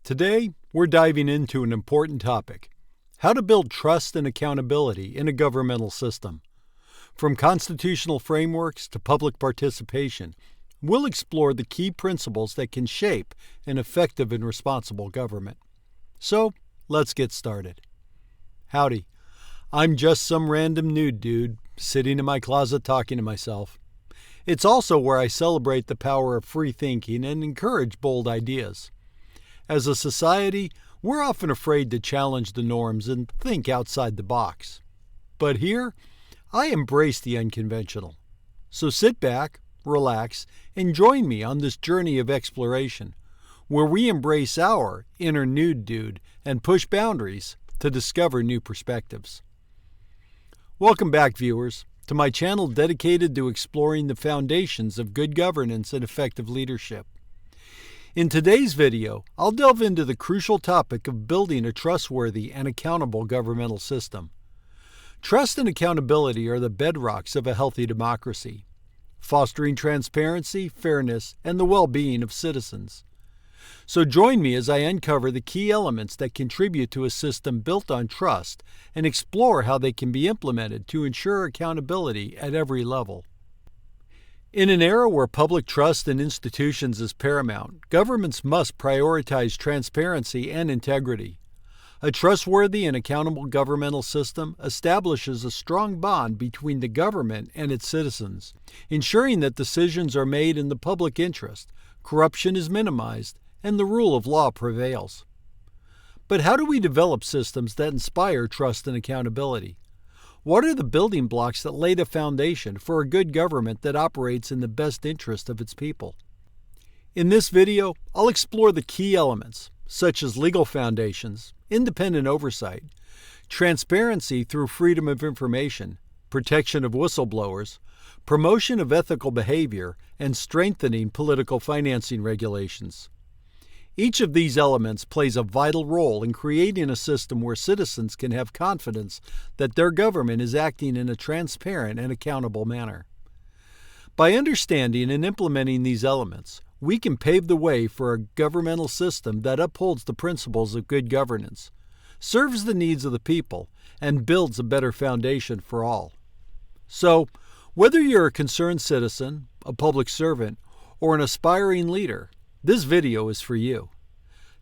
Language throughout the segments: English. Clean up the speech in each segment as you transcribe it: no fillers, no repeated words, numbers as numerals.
Today, we're diving into an important topic: how to build trust and accountability in a governmental system. From constitutional frameworks to public participation, we'll explore the key principles that can shape an effective and responsible government. So, let's get started. Howdy. I'm just some random nude dude sitting in my closet talking to myself. It's also where I celebrate the power of free thinking and encourage bold ideas. As a society, we're often afraid to challenge the norms and think outside the box. But here, I embrace the unconventional. So sit back, relax, and join me on this journey of exploration, where we embrace our inner nude dude and push boundaries to discover new perspectives. Welcome back, viewers, to my channel dedicated to exploring the foundations of good governance and effective leadership. In today's video, I'll delve into the crucial topic of building a trustworthy and accountable governmental system. Trust and accountability are the bedrocks of a healthy democracy, fostering transparency, fairness, and the well-being of citizens. So join me as I uncover the key elements that contribute to a system built on trust and explore how they can be implemented to ensure accountability at every level. In an era where public trust in institutions is paramount, governments must prioritize transparency and integrity. A trustworthy and accountable governmental system establishes a strong bond between the government and its citizens, ensuring that decisions are made in the public interest, corruption is minimized, and the rule of law prevails. But how do we develop systems that inspire trust and accountability? What are the building blocks that lay the foundation for a good government that operates in the best interest of its people? In this video, I'll explore the key elements, such as legal foundations, independent oversight, transparency through freedom of information, protection of whistleblowers, promotion of ethical behavior, and strengthening political financing regulations. Each of these elements plays a vital role in creating a system where citizens can have confidence that their government is acting in a transparent and accountable manner. By understanding and implementing these elements, we can pave the way for a governmental system that upholds the principles of good governance, serves the needs of the people, and builds a better foundation for all. So, whether you're a concerned citizen, a public servant, or an aspiring leader, this video is for you.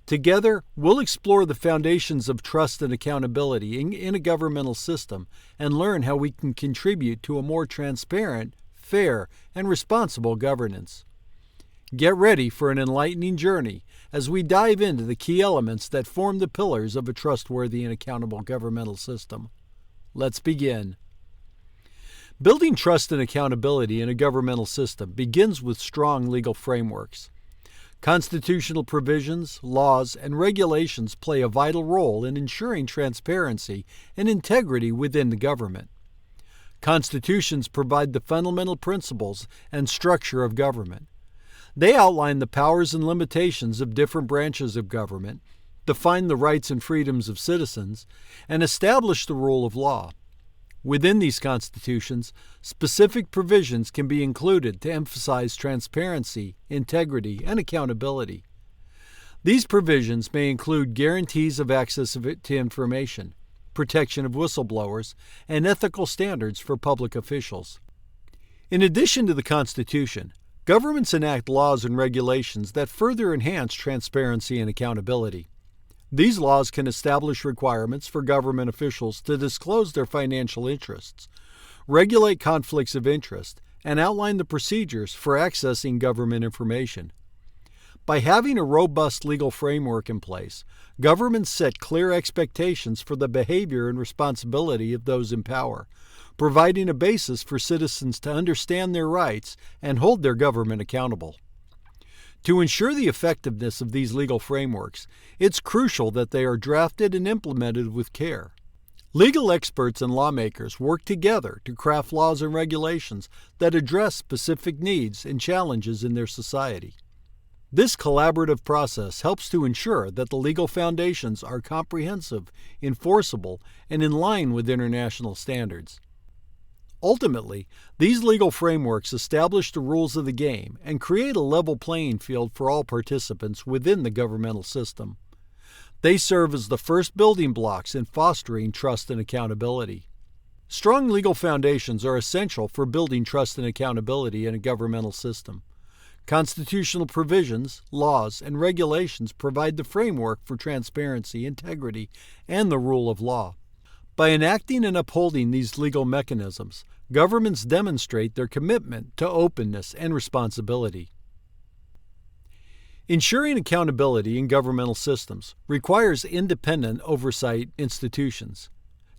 Together, we'll explore the foundations of trust and accountability in a governmental system and learn how we can contribute to a more transparent, fair, and responsible governance. Get ready for an enlightening journey as we dive into the key elements that form the pillars of a trustworthy and accountable governmental system. Let's begin. Building trust and accountability in a governmental system begins with strong legal frameworks. Constitutional provisions, laws, and regulations play a vital role in ensuring transparency and integrity within the government. Constitutions provide the fundamental principles and structure of government. They outline the powers and limitations of different branches of government, define the rights and freedoms of citizens, and establish the rule of law. Within these constitutions, specific provisions can be included to emphasize transparency, integrity, and accountability. These provisions may include guarantees of access to information, protection of whistleblowers, and ethical standards for public officials. In addition to the Constitution, governments enact laws and regulations that further enhance transparency and accountability. These laws can establish requirements for government officials to disclose their financial interests, regulate conflicts of interest, and outline the procedures for accessing government information. By having a robust legal framework in place, governments set clear expectations for the behavior and responsibility of those in power, providing a basis for citizens to understand their rights and hold their government accountable. To ensure the effectiveness of these legal frameworks, it's crucial that they are drafted and implemented with care. Legal experts and lawmakers work together to craft laws and regulations that address specific needs and challenges in their society. This collaborative process helps to ensure that the legal foundations are comprehensive, enforceable, and in line with international standards. Ultimately, these legal frameworks establish the rules of the game and create a level playing field for all participants within the governmental system. They serve as the first building blocks in fostering trust and accountability. Strong legal foundations are essential for building trust and accountability in a governmental system. Constitutional provisions, laws, and regulations provide the framework for transparency, integrity, and the rule of law. By enacting and upholding these legal mechanisms, governments demonstrate their commitment to openness and responsibility. Ensuring accountability in governmental systems requires independent oversight institutions.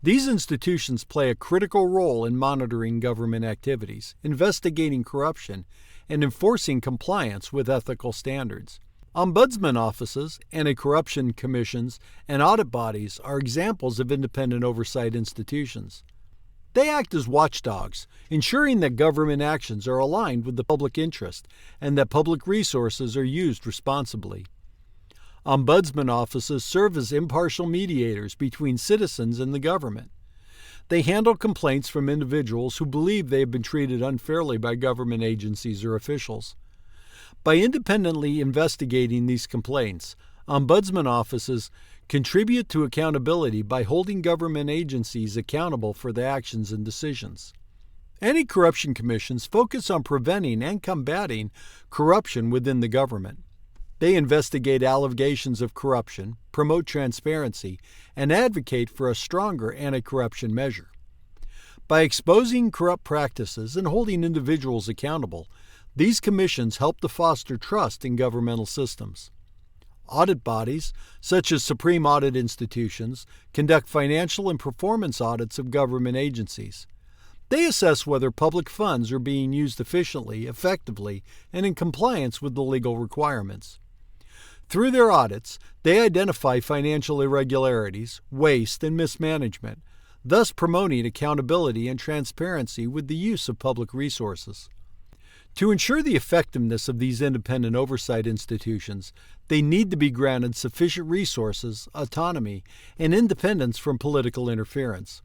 These institutions play a critical role in monitoring government activities, investigating corruption, and enforcing compliance with ethical standards. Ombudsman offices, anti-corruption commissions, and audit bodies are examples of independent oversight institutions. They act as watchdogs, ensuring that government actions are aligned with the public interest and that public resources are used responsibly. Ombudsman offices serve as impartial mediators between citizens and the government. They handle complaints from individuals who believe they have been treated unfairly by government agencies or officials. By independently investigating these complaints, ombudsman offices contribute to accountability by holding government agencies accountable for their actions and decisions. Anti-corruption commissions focus on preventing and combating corruption within the government. They investigate allegations of corruption, promote transparency, and advocate for a stronger anti-corruption measure. By exposing corrupt practices and holding individuals accountable, these commissions help to foster trust in governmental systems. Audit bodies, such as Supreme Audit Institutions, conduct financial and performance audits of government agencies. They assess whether public funds are being used efficiently, effectively, and in compliance with the legal requirements. Through their audits, they identify financial irregularities, waste, and mismanagement, thus promoting accountability and transparency with the use of public resources. To ensure the effectiveness of these independent oversight institutions, they need to be granted sufficient resources, autonomy, and independence from political interference.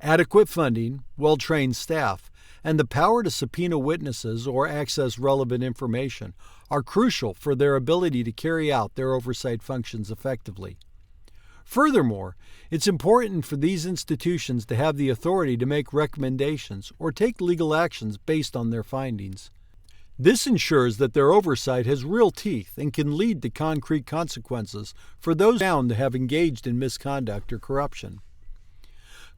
Adequate funding, well-trained staff, and the power to subpoena witnesses or access relevant information are crucial for their ability to carry out their oversight functions effectively. Furthermore, it's important for these institutions to have the authority to make recommendations or take legal actions based on their findings. This ensures that their oversight has real teeth and can lead to concrete consequences for those found to have engaged in misconduct or corruption.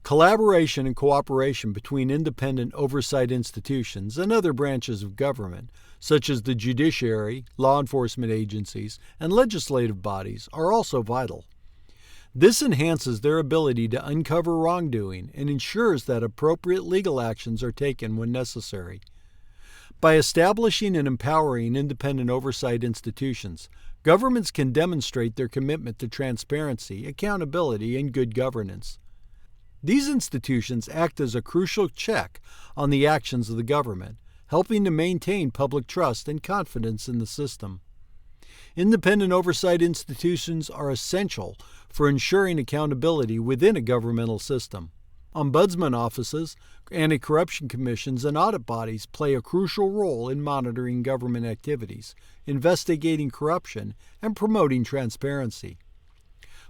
Collaboration and cooperation between independent oversight institutions and other branches of government, such as the judiciary, law enforcement agencies, and legislative bodies, are also vital. This enhances their ability to uncover wrongdoing and ensures that appropriate legal actions are taken when necessary. By establishing and empowering independent oversight institutions, governments can demonstrate their commitment to transparency, accountability, and good governance. These institutions act as a crucial check on the actions of the government, helping to maintain public trust and confidence in the system. Independent oversight institutions are essential for ensuring accountability within a governmental system. Ombudsman offices, anti-corruption commissions, and audit bodies play a crucial role in monitoring government activities, investigating corruption, and promoting transparency.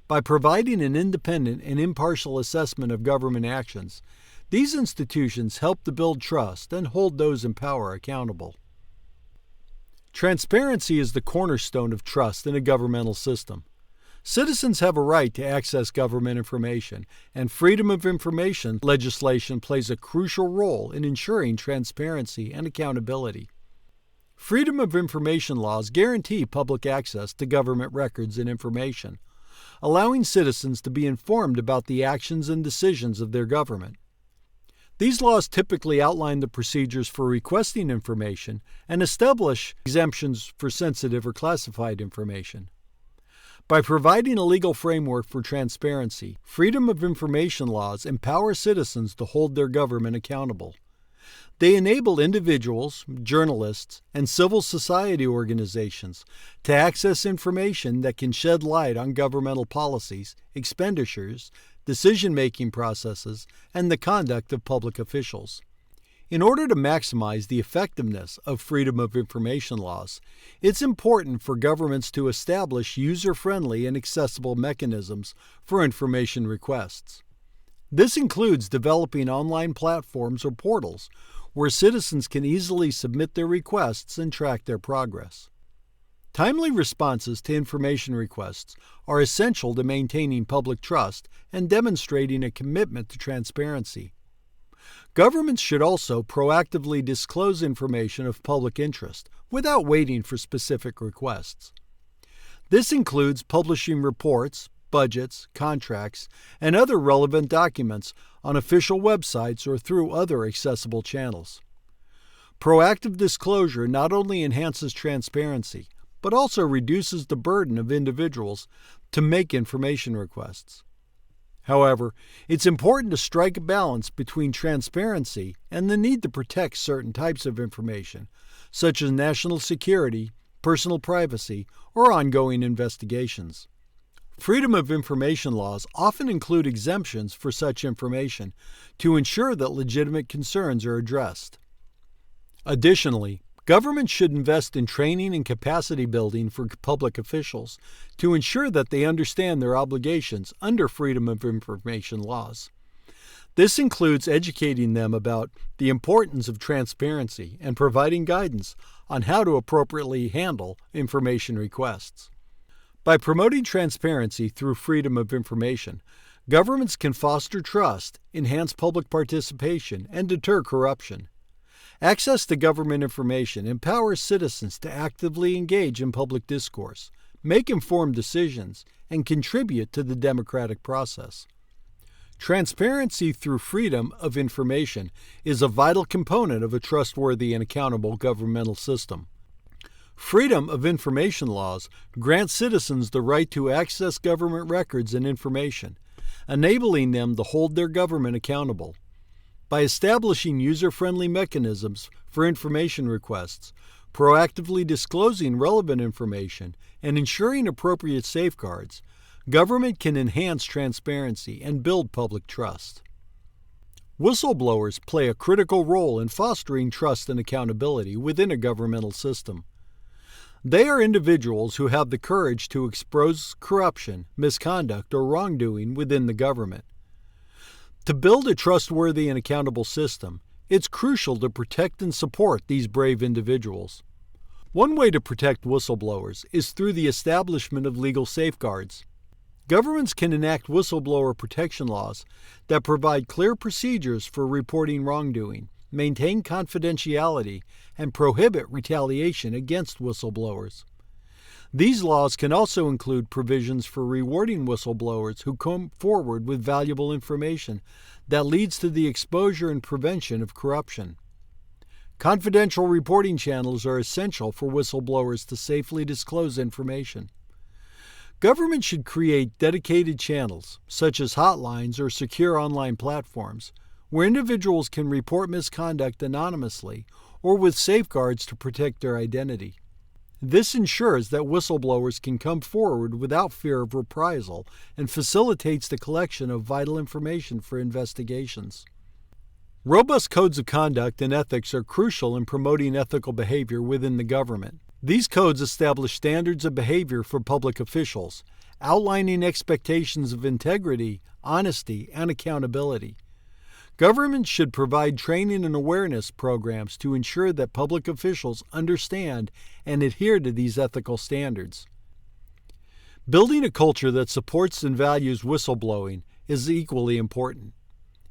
By providing an independent and impartial assessment of government actions, these institutions help to build trust and hold those in power accountable. Transparency is the cornerstone of trust in a governmental system. Citizens have a right to access government information, and freedom of information legislation plays a crucial role in ensuring transparency and accountability. Freedom of information laws guarantee public access to government records and information, allowing citizens to be informed about the actions and decisions of their government. These laws typically outline the procedures for requesting information and establish exemptions for sensitive or classified information. By providing a legal framework for transparency, freedom of information laws empower citizens to hold their government accountable. They enable individuals, journalists, and civil society organizations to access information that can shed light on governmental policies, expenditures, decision-making processes, and the conduct of public officials. In order to maximize the effectiveness of freedom of information laws, it's important for governments to establish user-friendly and accessible mechanisms for information requests. This includes developing online platforms or portals where citizens can easily submit their requests and track their progress. Timely responses to information requests are essential to maintaining public trust and demonstrating a commitment to transparency. Governments should also proactively disclose information of public interest without waiting for specific requests. This includes publishing reports, budgets, contracts, and other relevant documents on official websites or through other accessible channels. Proactive disclosure not only enhances transparency, but also reduces the burden of individuals to make information requests. However, it's important to strike a balance between transparency and the need to protect certain types of information, such as national security, personal privacy, or ongoing investigations. Freedom of information laws often include exemptions for such information to ensure that legitimate concerns are addressed. Additionally, governments should invest in training and capacity building for public officials to ensure that they understand their obligations under freedom of information laws. This includes educating them about the importance of transparency and providing guidance on how to appropriately handle information requests. By promoting transparency through freedom of information, governments can foster trust, enhance public participation, and deter corruption. Access to government information empowers citizens to actively engage in public discourse, make informed decisions, and contribute to the democratic process. Transparency through freedom of information is a vital component of a trustworthy and accountable governmental system. Freedom of information laws grant citizens the right to access government records and information, enabling them to hold their government accountable. By establishing user-friendly mechanisms for information requests, proactively disclosing relevant information, and ensuring appropriate safeguards, government can enhance transparency and build public trust. Whistleblowers play a critical role in fostering trust and accountability within a governmental system. They are individuals who have the courage to expose corruption, misconduct, or wrongdoing within the government. To build a trustworthy and accountable system, it's crucial to protect and support these brave individuals. One way to protect whistleblowers is through the establishment of legal safeguards. Governments can enact whistleblower protection laws that provide clear procedures for reporting wrongdoing, maintain confidentiality, and prohibit retaliation against whistleblowers. These laws can also include provisions for rewarding whistleblowers who come forward with valuable information that leads to the exposure and prevention of corruption. Confidential reporting channels are essential for whistleblowers to safely disclose information. Government should create dedicated channels, such as hotlines or secure online platforms, where individuals can report misconduct anonymously or with safeguards to protect their identity. This ensures that whistleblowers can come forward without fear of reprisal and facilitates the collection of vital information for investigations. Robust codes of conduct and ethics are crucial in promoting ethical behavior within the government. These codes establish standards of behavior for public officials, outlining expectations of integrity, honesty, and accountability. Government should provide training and awareness programs to ensure that public officials understand and adhere to these ethical standards. Building a culture that supports and values whistleblowing is equally important.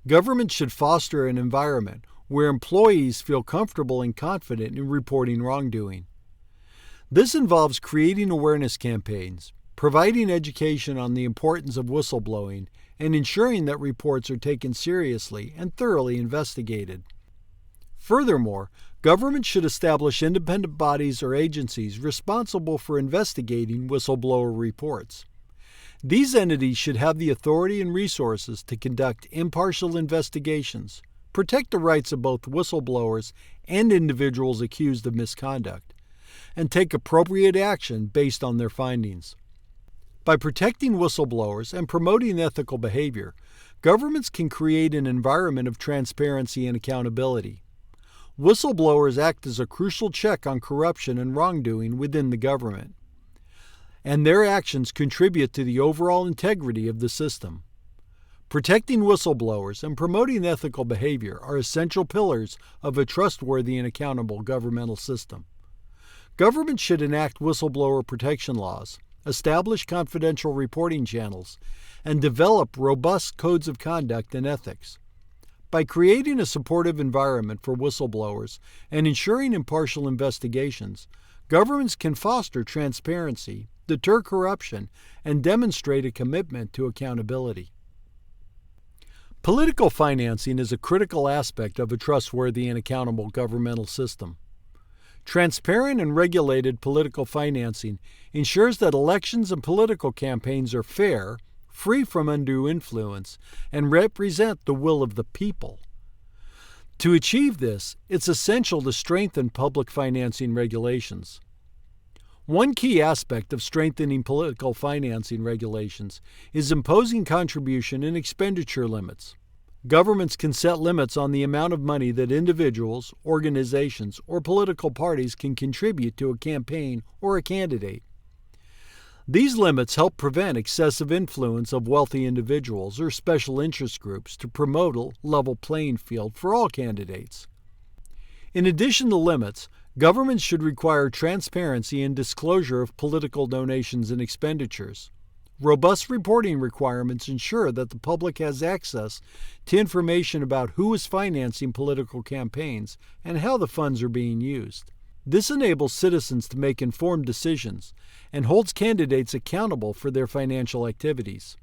Government should foster an environment where employees feel comfortable and confident in reporting wrongdoing. This involves creating awareness campaigns, providing education on the importance of whistleblowing, and ensuring that reports are taken seriously and thoroughly investigated. Furthermore, government should establish independent bodies or agencies responsible for investigating whistleblower reports. These entities should have the authority and resources to conduct impartial investigations, protect the rights of both whistleblowers and individuals accused of misconduct, and take appropriate action based on their findings. By protecting whistleblowers and promoting ethical behavior, governments can create an environment of transparency and accountability. Whistleblowers act as a crucial check on corruption and wrongdoing within the government, and their actions contribute to the overall integrity of the system. Protecting whistleblowers and promoting ethical behavior are essential pillars of a trustworthy and accountable governmental system. Government should enact whistleblower protection laws, establish confidential reporting channels, and develop robust codes of conduct and ethics. By creating a supportive environment for whistleblowers and ensuring impartial investigations, governments can foster transparency, deter corruption, and demonstrate a commitment to accountability. Political financing is a critical aspect of a trustworthy and accountable governmental system. Transparent and regulated political financing ensures that elections and political campaigns are fair, free from undue influence, and represent the will of the people. To achieve this, it's essential to strengthen public financing regulations. One key aspect of strengthening political financing regulations is imposing contribution and expenditure limits. Governments can set limits on the amount of money that individuals, organizations, or political parties can contribute to a campaign or a candidate. These limits help prevent excessive influence of wealthy individuals or special interest groups to promote a level playing field for all candidates. In addition to limits, governments should require transparency and disclosure of political donations and expenditures. Robust reporting requirements ensure that the public has access to information about who is financing political campaigns and how the funds are being used. This enables citizens to make informed decisions and holds candidates accountable for their financial activities.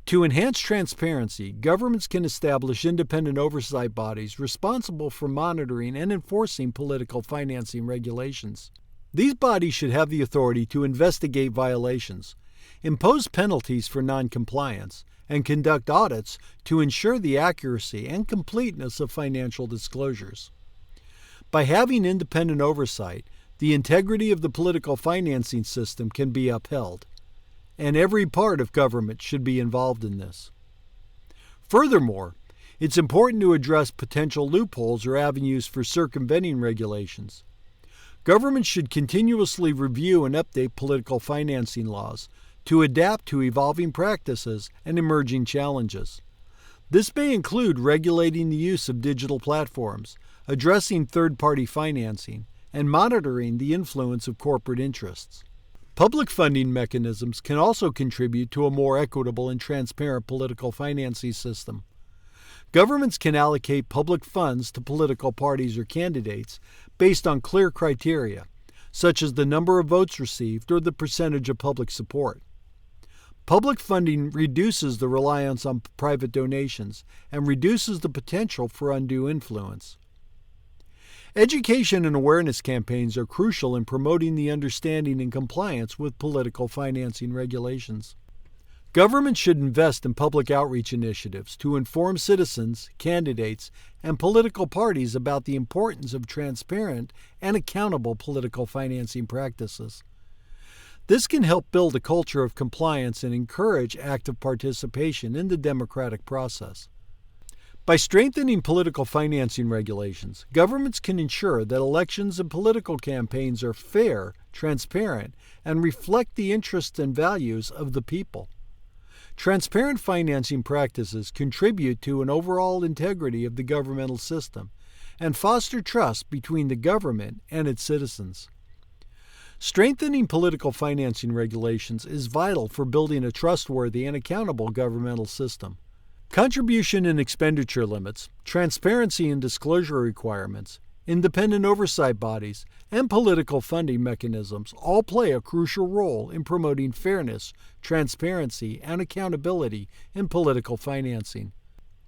To enhance transparency, governments can establish independent oversight bodies responsible for monitoring and enforcing political financing regulations. These bodies should have the authority to investigate violations, impose penalties for noncompliance, and conduct audits to ensure the accuracy and completeness of financial disclosures. By having independent oversight, the integrity of the political financing system can be upheld, and every part of government should be involved in this. Furthermore, it's important to address potential loopholes or avenues for circumventing regulations. Government should continuously review and update political financing laws to adapt to evolving practices and emerging challenges. This may include regulating the use of digital platforms, addressing third-party financing, and monitoring the influence of corporate interests. Public funding mechanisms can also contribute to a more equitable and transparent political financing system. Governments can allocate public funds to political parties or candidates based on clear criteria, such as the number of votes received or the percentage of public support. Public funding reduces the reliance on private donations and reduces the potential for undue influence. Education and awareness campaigns are crucial in promoting the understanding and compliance with political financing regulations. Government should invest in public outreach initiatives to inform citizens, candidates, and political parties about the importance of transparent and accountable political financing practices. This can help build a culture of compliance and encourage active participation in the democratic process. By strengthening political financing regulations, governments can ensure that elections and political campaigns are fair, transparent, and reflect the interests and values of the people. Transparent financing practices contribute to an overall integrity of the governmental system and foster trust between the government and its citizens. Strengthening political financing regulations is vital for building a trustworthy and accountable governmental system. Contribution and expenditure limits, transparency and disclosure requirements, independent oversight bodies, and political funding mechanisms all play a crucial role in promoting fairness, transparency, and accountability in political financing.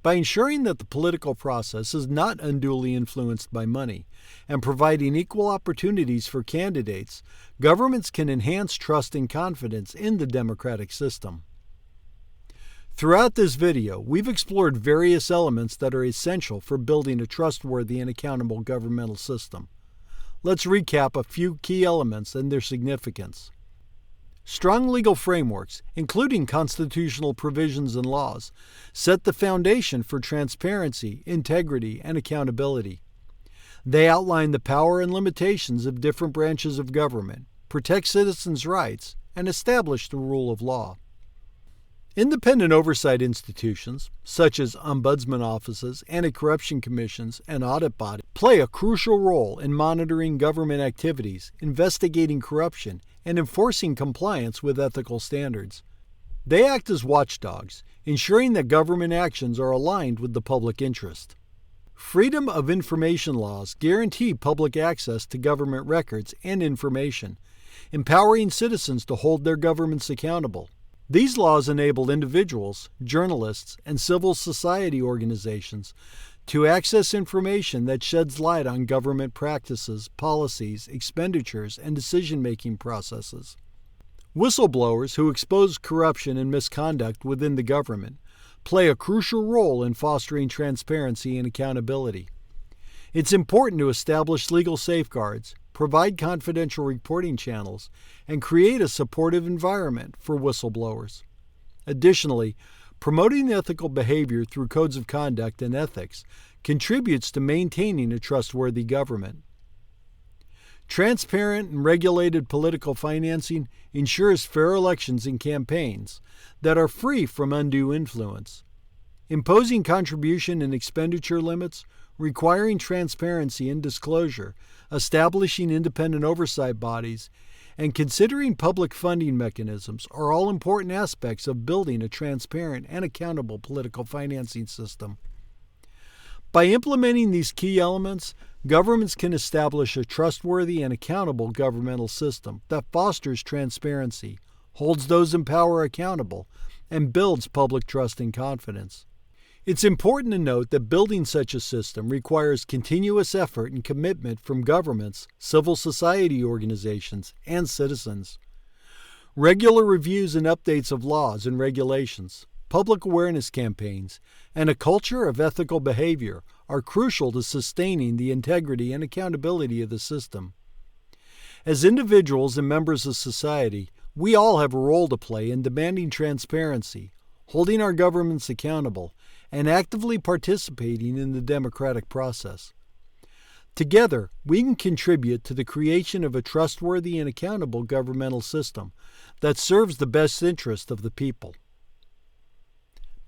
By ensuring that the political process is not unduly influenced by money and providing equal opportunities for candidates, governments can enhance trust and confidence in the democratic system. Throughout this video, we've explored various elements that are essential for building a trustworthy and accountable governmental system. Let's recap a few key elements and their significance. Strong legal frameworks, including constitutional provisions and laws, set the foundation for transparency, integrity, and accountability. They outline the power and limitations of different branches of government, protect citizens' rights, and establish the rule of law. Independent oversight institutions, such as ombudsman offices, anti-corruption commissions, and audit bodies, play a crucial role in monitoring government activities, investigating corruption, and enforcing compliance with ethical standards. They act as watchdogs, ensuring that government actions are aligned with the public interest. Freedom of information laws guarantee public access to government records and information, empowering citizens to hold their governments accountable. These laws enable individuals, journalists, and civil society organizations to access information that sheds light on government practices, policies, expenditures, and decision-making processes. Whistleblowers who expose corruption and misconduct within the government play a crucial role in fostering transparency and accountability. It's important to establish legal safeguards, provide confidential reporting channels, and create a supportive environment for whistleblowers. Additionally, promoting ethical behavior through codes of conduct and ethics contributes to maintaining a trustworthy government. Transparent and regulated political financing ensures fair elections and campaigns that are free from undue influence. Imposing contribution and expenditure limits, requiring transparency and disclosure, establishing independent oversight bodies, and considering public funding mechanisms are all important aspects of building a transparent and accountable political financing system. By implementing these key elements, governments can establish a trustworthy and accountable governmental system that fosters transparency, holds those in power accountable, and builds public trust and confidence. It's important to note that building such a system requires continuous effort and commitment from governments, civil society organizations, and citizens. Regular reviews and updates of laws and regulations, public awareness campaigns, and a culture of ethical behavior are crucial to sustaining the integrity and accountability of the system. As individuals and members of society, we all have a role to play in demanding transparency, holding our governments accountable, and actively participating in the democratic process. Together, we can contribute to the creation of a trustworthy and accountable governmental system that serves the best interest of the people.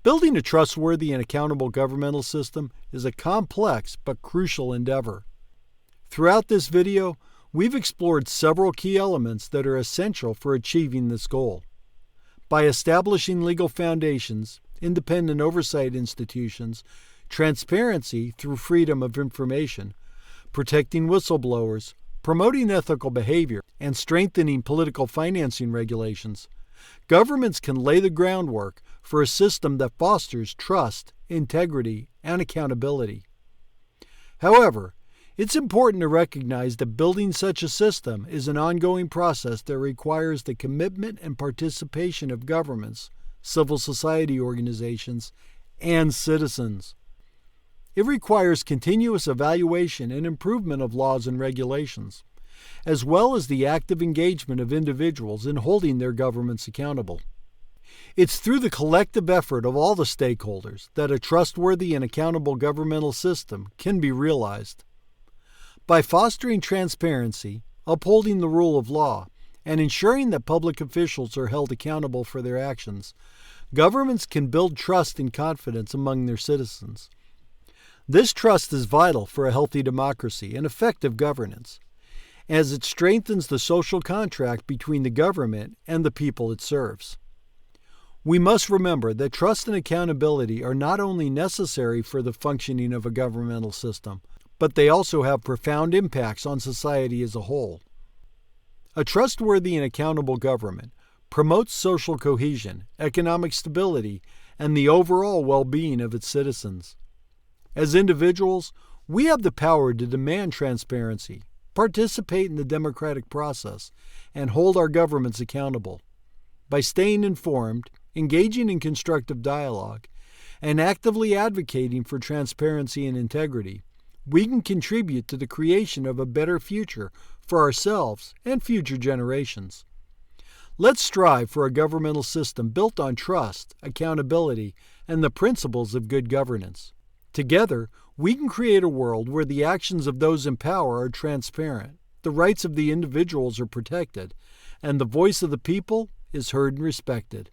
Building a trustworthy and accountable governmental system is a complex but crucial endeavor. Throughout this video, we've explored several key elements that are essential for achieving this goal. By establishing legal foundations, independent oversight institutions, transparency through freedom of information, protecting whistleblowers, promoting ethical behavior, and strengthening political financing regulations, governments can lay the groundwork for a system that fosters trust, integrity, and accountability. However, it's important to recognize that building such a system is an ongoing process that requires the commitment and participation of governments, civil society organizations, and citizens. It requires continuous evaluation and improvement of laws and regulations, as well as the active engagement of individuals in holding their governments accountable. It's through the collective effort of all the stakeholders that a trustworthy and accountable governmental system can be realized. By fostering transparency, upholding the rule of law, and ensuring that public officials are held accountable for their actions, governments can build trust and confidence among their citizens. This trust is vital for a healthy democracy and effective governance, as it strengthens the social contract between the government and the people it serves. We must remember that trust and accountability are not only necessary for the functioning of a governmental system, but they also have profound impacts on society as a whole. A trustworthy and accountable government promotes social cohesion, economic stability, and the overall well-being of its citizens. As individuals, we have the power to demand transparency, participate in the democratic process, and hold our governments accountable. By staying informed, engaging in constructive dialogue, and actively advocating for transparency and integrity, we can contribute to the creation of a better future for ourselves and future generations. Let's strive for a governmental system built on trust, accountability, and the principles of good governance. Together, we can create a world where the actions of those in power are transparent, the rights of the individuals are protected, and the voice of the people is heard and respected.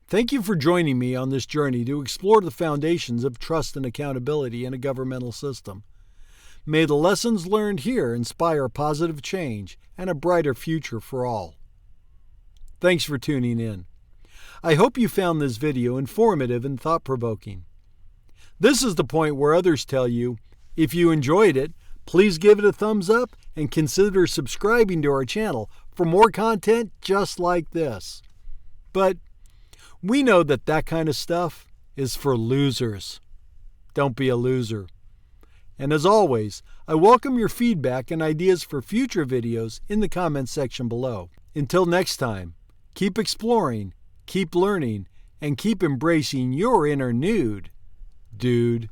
Thank you for joining me on this journey to explore the foundations of trust and accountability in a governmental system. May the lessons learned here inspire positive change and a brighter future for all. Thanks for tuning in. I hope you found this video informative and thought-provoking. This is the point where others tell you, if you enjoyed it, please give it a thumbs up and consider subscribing to our channel for more content just like this. But we know that kind of stuff is for losers. Don't be a loser. And as always, I welcome your feedback and ideas for future videos in the comments section below. Until next time, keep exploring, keep learning, and keep embracing your inner nude, dude.